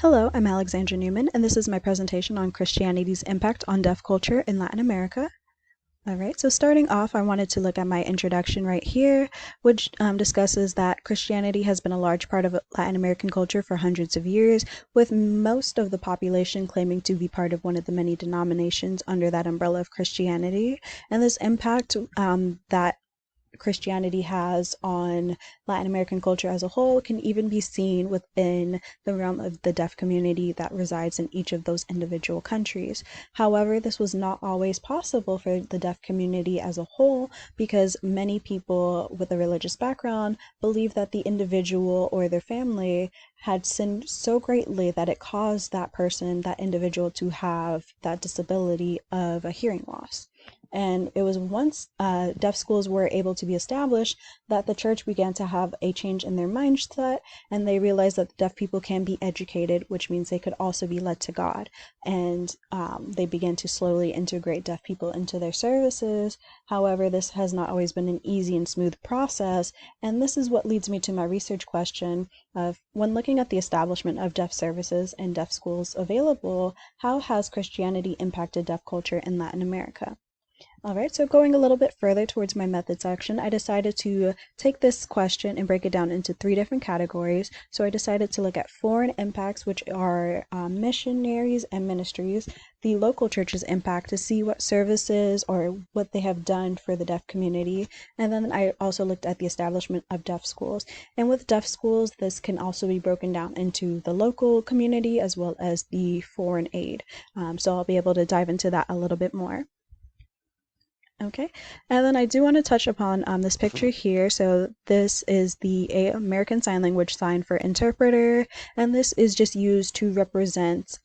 Hello, I'm Alexandra Newman, and this is my presentation on Christianity's impact on deaf culture in Latin America. All right, so starting off, I wanted to look at my introduction right here, which discusses that Christianity has been a large part of Latin American culture for hundreds of years, with most of the population claiming to be part of one of the many denominations under that umbrella of Christianity. And this impact that Christianity has on Latin American culture as a whole can even be seen within the realm of the deaf community that resides in each of those individual countries. However, this was not always possible for the deaf community as a whole because many people with a religious background believe that the individual or their family had sinned so greatly that it caused that person, that individual, to have that disability of a hearing loss. And it was once deaf schools were able to be established that the church began to have a change in their mindset, and they realized that the deaf people can be educated, which means they could also be led to God. And they began to slowly integrate deaf people into their services. However, this has not always been an easy and smooth process, and this is what leads me to my research question of, when looking at the establishment of deaf services and deaf schools available, how has Christianity impacted deaf culture in Latin America? All right, so going a little bit further towards my method section, I decided to take this question and break it down into three different categories. So I decided to look at foreign impacts, which are missionaries and ministries, the local church's impact to see what services or what they have done for the deaf community. And then I also looked at the establishment of deaf schools. And with deaf schools, this can also be broken down into the local community as well as the foreign aid. So I'll be able to dive into that a little bit more. Okay, and then I do want to touch upon this picture here. So this is the American Sign Language sign for interpreter, and this is just used to represent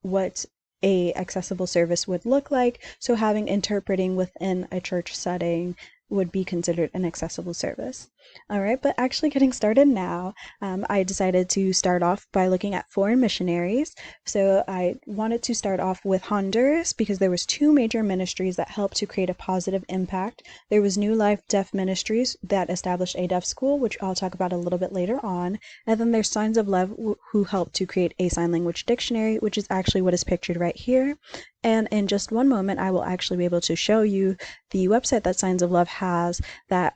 what a accessible service would look like. So having interpreting within a church setting would be considered an accessible service. All right, but actually getting started now, I decided to start off by looking at foreign missionaries. So I wanted to start off with Honduras because there was two major ministries that helped to create a positive impact. There was New Life Deaf Ministries that established a deaf school, which I'll talk about a little bit later on. And then there's Signs of Love, who helped to create a sign language dictionary, which is actually what is pictured right here. And in just one moment, I will actually be able to show you the website that Signs of Love has that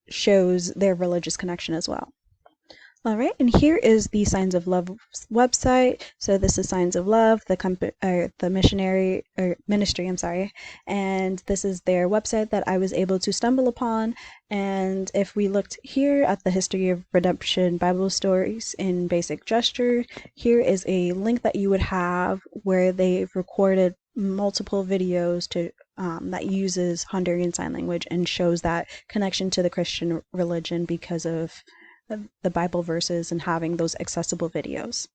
shows their religious connection as well. All right, and here is the Signs of Love website. So this is Signs of Love, the ministry, I'm sorry, and this is their website that I was able to stumble upon. And if we looked here at the History of Redemption Bible Stories in Basic Gesture, here is a link that you would have where they've recorded multiple videos to that uses Honduran Sign Language and shows that connection to the Christian religion because of the Bible verses and having those accessible videos.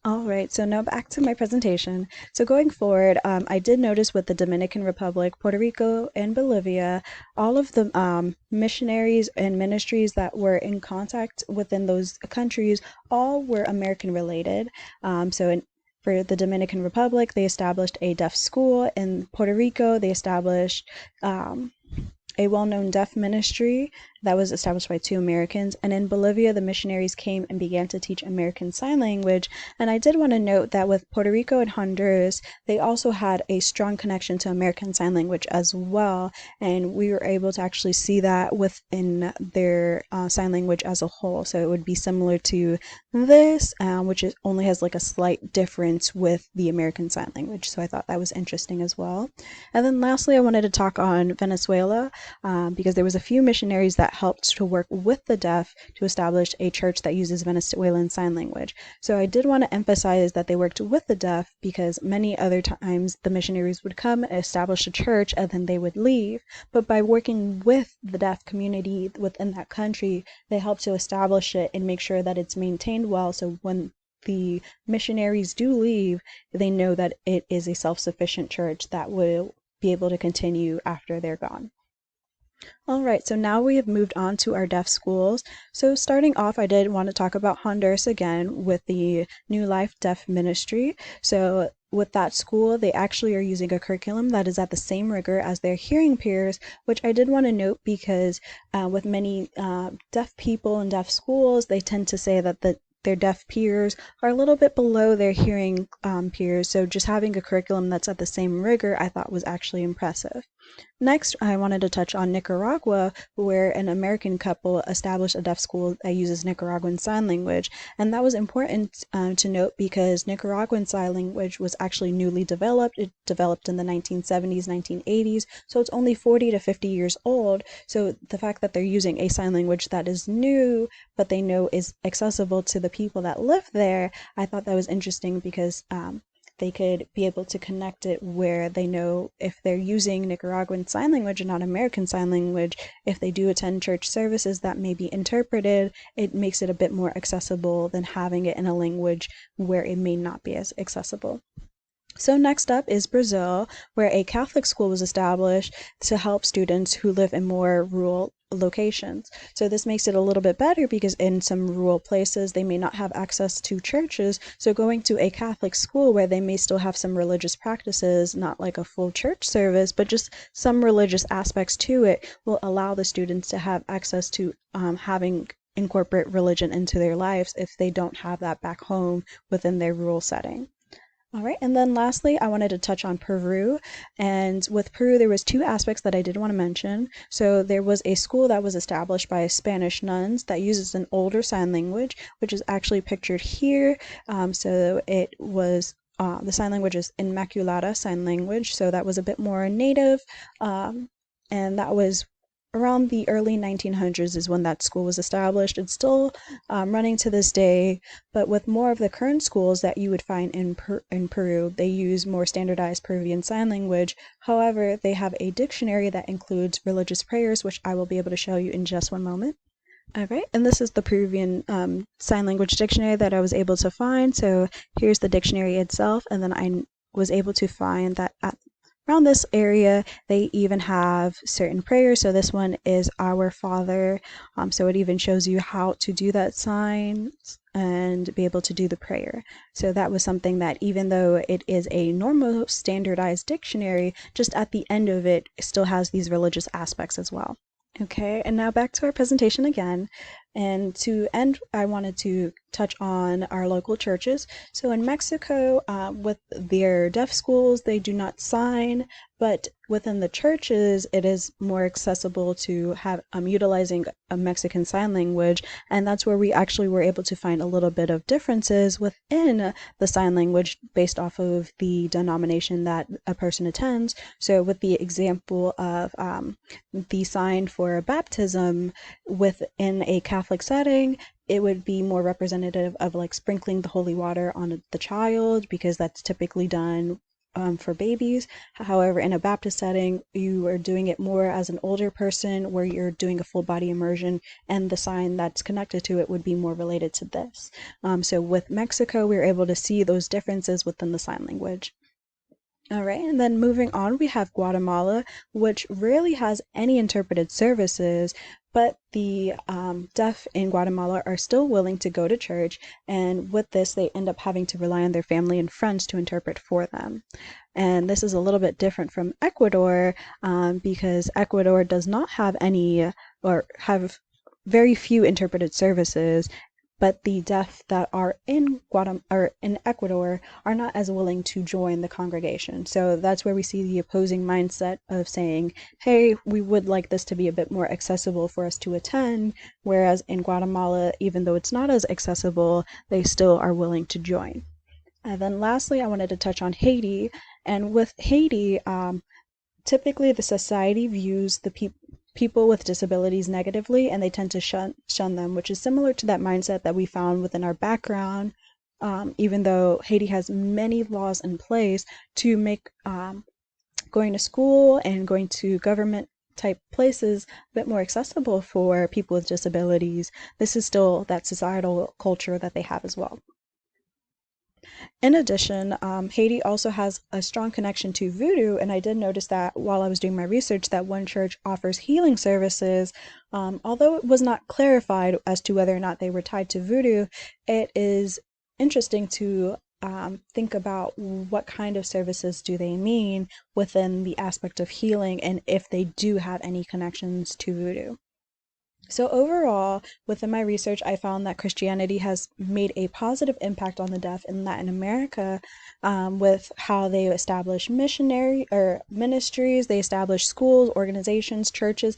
All right, so now back to my presentation. So going forward, I did notice with the Dominican Republic, Puerto Rico, and Bolivia, all of the missionaries and ministries that were in contact within those countries all were American related. For the Dominican Republic, they established a deaf school. In Puerto Rico, they established a well-known deaf ministry that was established by two Americans. And in Bolivia, the missionaries came and began to teach American Sign Language. And I did want to note that with Puerto Rico and Honduras, they also had a strong connection to American Sign Language as well. And we were able to actually see that within their sign language as a whole. So it would be similar to this, which only has like a slight difference with the American Sign Language. So I thought that was interesting as well. And then lastly, I wanted to talk on Venezuela because there was a few missionaries that helped to work with the deaf to establish a church that uses Venezuelan Sign Language. So I did want to emphasize that they worked with the deaf because many other times the missionaries would come and establish a church and then they would leave. But by working with the deaf community within that country, they helped to establish it and make sure that it's maintained well. So when the missionaries do leave, they know that it is a self-sufficient church that will be able to continue after they're gone. All right, so now we have moved on to our deaf schools. So starting off, I did want to talk about Honduras again with the New Life Deaf Ministry. So with that school, they actually are using a curriculum that is at the same rigor as their hearing peers, which I did want to note because with many deaf people in deaf schools, they tend to say that the their deaf peers are a little bit below their hearing peers. So just having a curriculum that's at the same rigor, I thought was actually impressive. Next, I wanted to touch on Nicaragua, where an American couple established a deaf school that uses Nicaraguan Sign Language. And that was important to note because Nicaraguan Sign Language was actually newly developed. It developed in the 1970s, 1980s, so it's only 40 to 50 years old. So the fact that they're using a sign language that is new, but they know is accessible to the people that live there, I thought that was interesting because they could be able to connect it where they know if they're using Nicaraguan Sign Language and not American Sign Language, if they do attend church services that may be interpreted, it makes it a bit more accessible than having it in a language where it may not be as accessible. So next up is Brazil, where a Catholic school was established to help students who live in more rural locations. So this makes it a little bit better because in some rural places they may not have access to churches. So going to a Catholic school where they may still have some religious practices, not like a full church service, but just some religious aspects to it, will allow the students to have access to having incorporate religion into their lives if they don't have that back home within their rural setting. All right, and then lastly, I wanted to touch on Peru. And with Peru, there was two aspects that I did want to mention. So there was a school that was established by Spanish nuns that uses an older sign language, which is actually pictured here. So it was the sign language is Immaculata Sign Language, so that was a bit more native, and that was around the early 1900s is when that school was established. It's still running to this day, but with more of the current schools that you would find in Peru, they use more standardized Peruvian Sign Language. However, they have a dictionary that includes religious prayers, which I will be able to show you in just one moment. All right, and this is the Peruvian Sign Language dictionary that I was able to find. So here's the dictionary itself, and then I was able to find that around this area, they even have certain prayers. So this one is Our Father. So it even shows you how to do that sign and be able to do the prayer. So that was something that even though it is a normal standardized dictionary, just at the end of it still has these religious aspects as well. Okay, and now back to our presentation again. And to end, I wanted to touch on our local churches. So in Mexico, with their deaf schools, they do not sign, but within the churches, it is more accessible to have utilizing a Mexican Sign Language, and that's where we actually were able to find a little bit of differences within the sign language based off of the denomination that a person attends. So with the example of the sign for baptism within a Catholic setting, it would be more representative of like sprinkling the holy water on the child because that's typically done for babies. However, in a Baptist setting, you are doing it more as an older person where you're doing a full body immersion, and the sign that's connected to it would be more related to this. So with Mexico, we were able to see those differences within the sign language. All right, and then moving on, we have Guatemala, which rarely has any interpreted services, but the deaf in Guatemala are still willing to go to church, and with this, they end up having to rely on their family and friends to interpret for them. And this is a little bit different from Ecuador because Ecuador does not have any or have very few interpreted services, but the deaf that are in Ecuador are not as willing to join the congregation. So that's where we see the opposing mindset of saying, hey, we would like this to be a bit more accessible for us to attend, whereas in Guatemala, even though it's not as accessible, they still are willing to join. And then lastly, I wanted to touch on Haiti. And with Haiti, typically the society views the people with disabilities negatively, and they tend to shun them, which is similar to that mindset that we found within our background, even though Haiti has many laws in place to make going to school and going to government type places a bit more accessible for people with disabilities. This is still that societal culture that they have as well. In addition, Haiti also has a strong connection to voodoo, and I did notice that while I was doing my research that one church offers healing services. Although it was not clarified as to whether or not they were tied to voodoo, it is interesting to think about what kind of services do they mean within the aspect of healing and if they do have any connections to voodoo. So overall, within my research, I found that Christianity has made a positive impact on the deaf in Latin America, with how they establish missionary or ministries, they establish schools, organizations, churches,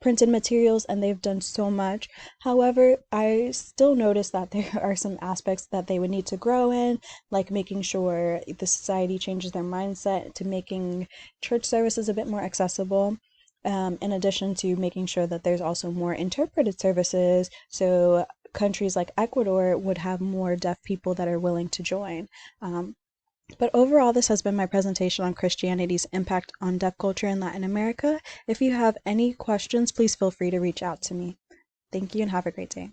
printed materials, and they've done so much. However, I still notice that there are some aspects that they would need to grow in, like making sure the society changes their mindset to making church services a bit more accessible. In addition to making sure that there's also more interpreted services, so countries like Ecuador would have more deaf people that are willing to join. But overall, this has been my presentation on Christianity's impact on deaf culture in Latin America. If you have any questions, please feel free to reach out to me. Thank you and have a great day.